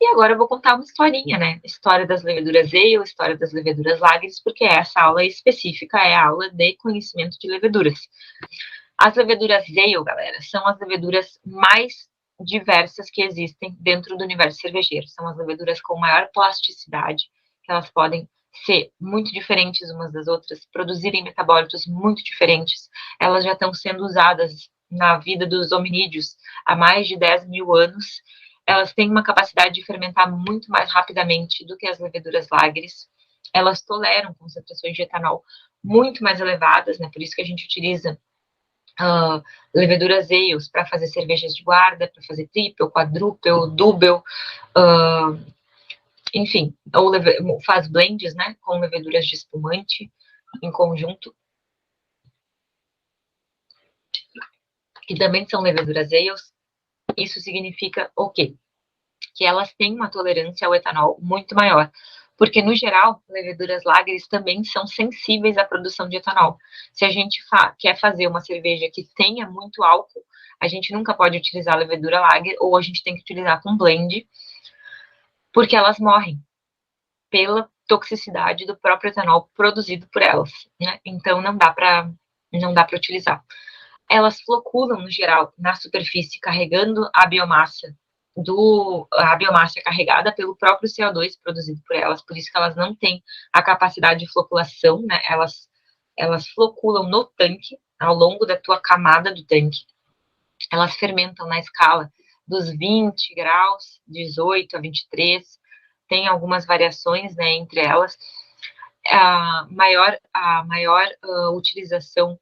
E agora eu vou contar uma historinha, né? História das leveduras ale, história das leveduras lagres, porque essa aula específica é a aula de conhecimento de leveduras. As leveduras ale, galera, são as leveduras mais diversas que existem dentro do universo cervejeiro. São as leveduras com maior plasticidade, que elas podem ser muito diferentes umas das outras, produzirem metabólitos muito diferentes. Elas já estão sendo usadas na vida dos hominídeos há mais de 10 mil anos. Elas têm uma capacidade de fermentar muito mais rapidamente do que as leveduras lagres. Elas toleram concentrações de etanol muito mais elevadas, né? Por isso que a gente utiliza leveduras ales para fazer cervejas de guarda, para fazer triple, quadruple, double, enfim, ou faz blends, né, com leveduras de espumante em conjunto, que também são leveduras ales. Isso significa o quê? Que elas têm uma tolerância ao etanol muito maior, porque, no geral, leveduras lagres também são sensíveis à produção de etanol. Se a gente quer fazer uma cerveja que tenha muito álcool, a gente nunca pode utilizar levedura lager, ou a gente tem que utilizar com blend, porque elas morrem pela toxicidade do próprio etanol produzido por elas, né? Então não dá para utilizar. Elas floculam no geral na superfície carregando a biomassa carregada pelo próprio CO2 produzido por elas, por isso que elas não têm a capacidade de floculação, né? Elas floculam no tanque, ao longo da tua camada do tanque. Elas fermentam na escala dos 20 graus, 18 a 23, tem algumas variações, né, entre elas. A maior utilização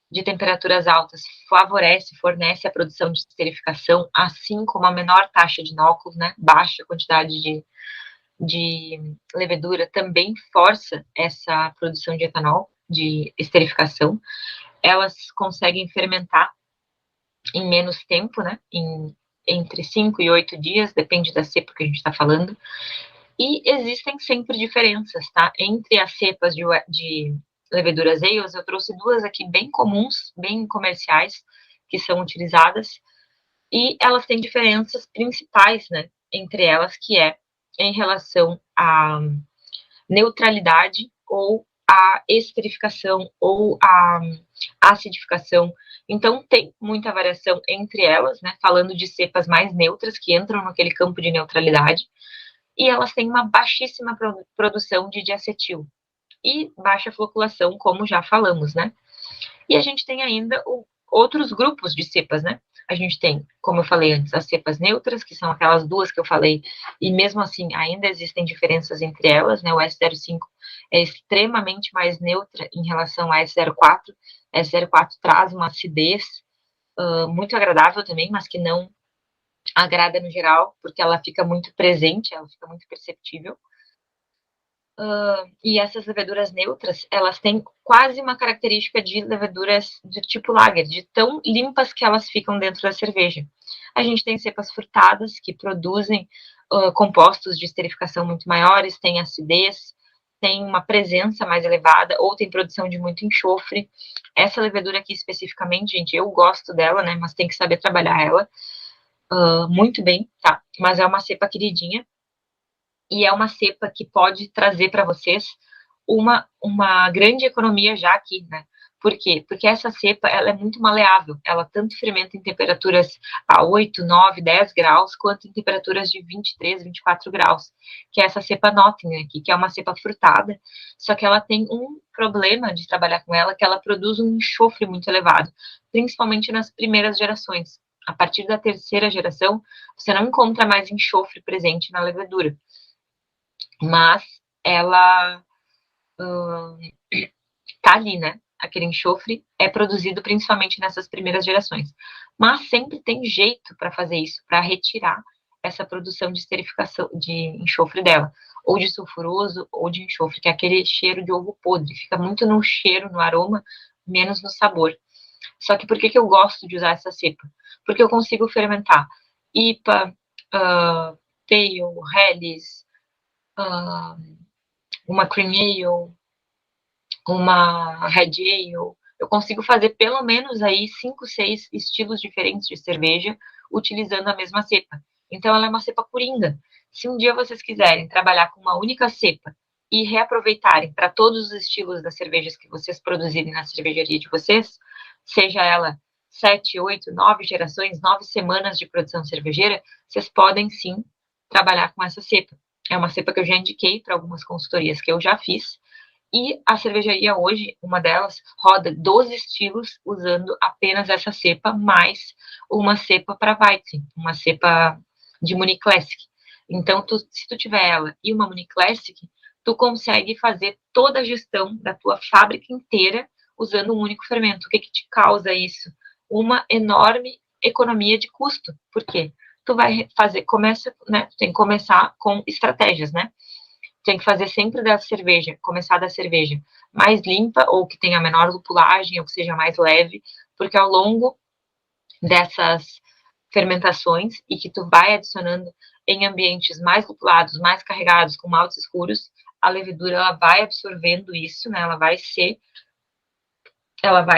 de temperaturas altas fornece a produção de esterificação, assim como a menor taxa de inóculos, né, baixa quantidade de levedura também força essa produção de etanol, de esterificação. Elas conseguem fermentar em menos tempo, né, entre 5 e 8 dias, depende da cepa que a gente está falando. E existem sempre diferenças, tá? Entre as cepas de leveduras ales, eu trouxe duas aqui bem comuns, bem comerciais, que são utilizadas, e elas têm diferenças principais, né, entre elas, que é em relação à neutralidade ou à esterificação ou à acidificação. Então, tem muita variação entre elas, né, falando de cepas mais neutras, que entram naquele campo de neutralidade, e elas têm uma baixíssima produção de diacetil e baixa floculação, como já falamos, né? E a gente tem ainda outros grupos de cepas, né? A gente tem, como eu falei antes, as cepas neutras, que são aquelas duas que eu falei, e mesmo assim ainda existem diferenças entre elas, né? O S05 é extremamente mais neutra em relação a S04. A S04 traz uma acidez muito agradável também, mas que não agrada no geral, porque ela fica muito presente, ela fica muito perceptível. E essas leveduras neutras, elas têm quase uma característica de leveduras do tipo lager, de tão limpas que elas ficam dentro da cerveja. A gente tem cepas frutadas, que produzem compostos de esterificação muito maiores, tem acidez, tem uma presença mais elevada, ou tem produção de muito enxofre. Essa levedura aqui especificamente, gente, eu gosto dela, né, mas tem que saber trabalhar ela muito bem, tá? Mas é uma cepa queridinha, e é uma cepa que pode trazer para vocês uma grande economia já aqui, né? Por quê? Porque essa cepa, ela é muito maleável, ela tanto fermenta em temperaturas a 8, 9, 10 graus, quanto em temperaturas de 23, 24 graus, que é essa cepa Nottingham aqui, que é uma cepa frutada, só que ela tem um problema de trabalhar com ela, que ela produz um enxofre muito elevado, principalmente nas primeiras gerações. A partir da terceira geração, você não encontra mais enxofre presente na levedura, mas ela tá ali, né? Aquele enxofre é produzido principalmente nessas primeiras gerações. Mas sempre tem jeito para fazer isso, para retirar essa produção de esterificação, de enxofre dela, ou de sulfuroso, ou de enxofre, que é aquele cheiro de ovo podre. Fica muito no cheiro, no aroma, menos no sabor. Só que por que eu gosto de usar essa cepa? Porque eu consigo fermentar IPA, Pale, Helles, uma Cream Ale, uma Red Ale. Eu consigo fazer pelo menos aí 5, 6 estilos diferentes de cerveja utilizando a mesma cepa. Então ela é uma cepa coringa. Se um dia vocês quiserem trabalhar com uma única cepa e reaproveitarem para todos os estilos das cervejas que vocês produzirem na cervejaria de vocês, seja ela 7, 8, 9 gerações, 9 semanas de produção cervejeira, vocês podem sim trabalhar com essa cepa. É uma cepa que eu já indiquei para algumas consultorias que eu já fiz, e a cervejaria hoje, uma delas, roda 12 estilos usando apenas essa cepa, mais uma cepa para Weizen, uma cepa de Muni Classic. Então, se tu tiver ela e uma Muni Classic, tu consegue fazer toda a gestão da tua fábrica inteira usando um único fermento. O que te causa isso? Uma enorme economia de custo. Por quê? Tu vai fazer, tu tem que começar com estratégias, né? Tem que fazer sempre da cerveja, começar da cerveja mais limpa, ou que tenha menor lupulagem, ou que seja mais leve, porque ao longo dessas fermentações e que tu vai adicionando em ambientes mais lupulados, mais carregados, com maltes escuros, a levedura ela vai absorvendo isso, né? Ela vai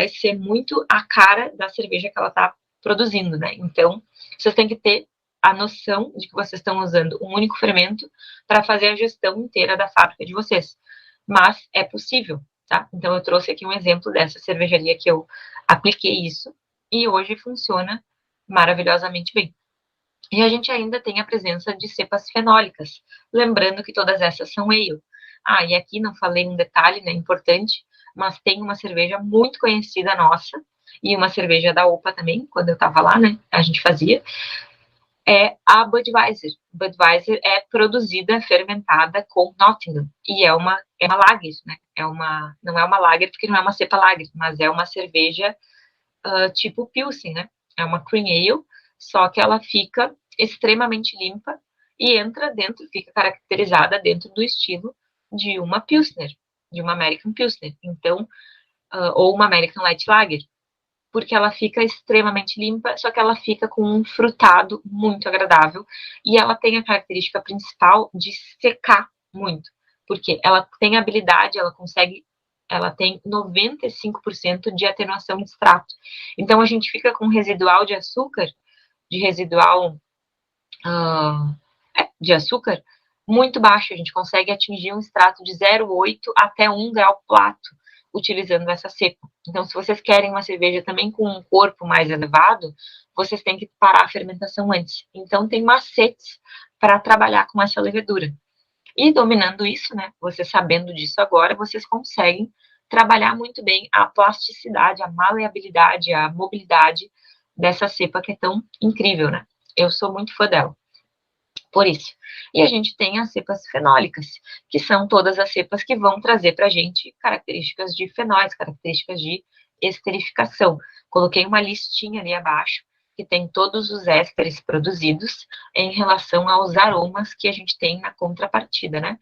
ser muito a cara da cerveja que ela está produzindo, né? Então, vocês têm que ter a noção de que vocês estão usando um único fermento para fazer a gestão inteira da fábrica de vocês. Mas é possível, tá? Então, eu trouxe aqui um exemplo dessa cervejaria que eu apliquei isso e hoje funciona maravilhosamente bem. E a gente ainda tem a presença de cepas fenólicas, lembrando que todas essas são ale. Ah, e aqui não falei um detalhe, né, importante, mas tem uma cerveja muito conhecida nossa, e uma cerveja da OPA também, quando eu estava lá, né, a gente fazia, é a Budweiser. Budweiser é produzida, fermentada com Nottingham, e é uma lager, né, não é uma lager porque não é uma cepa lager, mas é uma cerveja tipo Pilsen, né, é uma cream ale, só que ela fica extremamente limpa e entra dentro, fica caracterizada dentro do estilo de uma Pilsner, de uma American Pilsner, então, ou uma American Light Lager, porque ela fica extremamente limpa, só que ela fica com um frutado muito agradável e ela tem a característica principal de secar muito, porque ela tem habilidade, ela tem 95% de atenuação de extrato. Então a gente fica com residual de açúcar, de residual de açúcar muito baixo. A gente consegue atingir um extrato de 0,8 até 1 grau plato utilizando essa cepa. Então, se vocês querem uma cerveja também com um corpo mais elevado, vocês têm que parar a fermentação antes. Então, tem macetes para trabalhar com essa levedura. E dominando isso, né, vocês sabendo disso agora, vocês conseguem trabalhar muito bem a plasticidade, a maleabilidade, a mobilidade dessa cepa que é tão incrível, né? Eu sou muito fã dela. Por isso. E a gente tem as cepas fenólicas, que são todas as cepas que vão trazer para a gente características de fenóis, características de esterificação. Coloquei uma listinha ali abaixo, que tem todos os ésteres produzidos em relação aos aromas que a gente tem na contrapartida, né?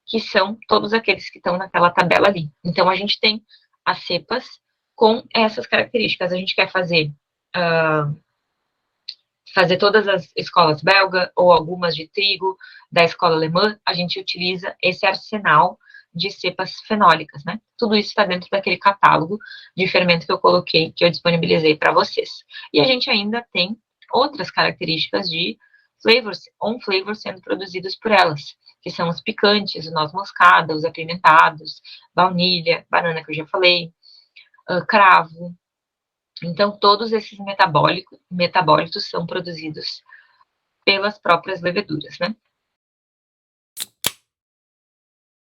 Que são todos aqueles que estão naquela tabela ali. Então, a gente tem as cepas com essas características. A gente quer fazer todas as escolas belga ou algumas de trigo da escola alemã, a gente utiliza esse arsenal de cepas fenólicas, né? Tudo isso está dentro daquele catálogo de fermento que eu coloquei, que eu disponibilizei para vocês. E a gente ainda tem outras características de flavors, on-flavors sendo produzidos por elas, que são os picantes, o noz moscada, os apimentados, baunilha, banana que eu já falei, cravo. Então, todos esses metabólitos são produzidos pelas próprias leveduras, né?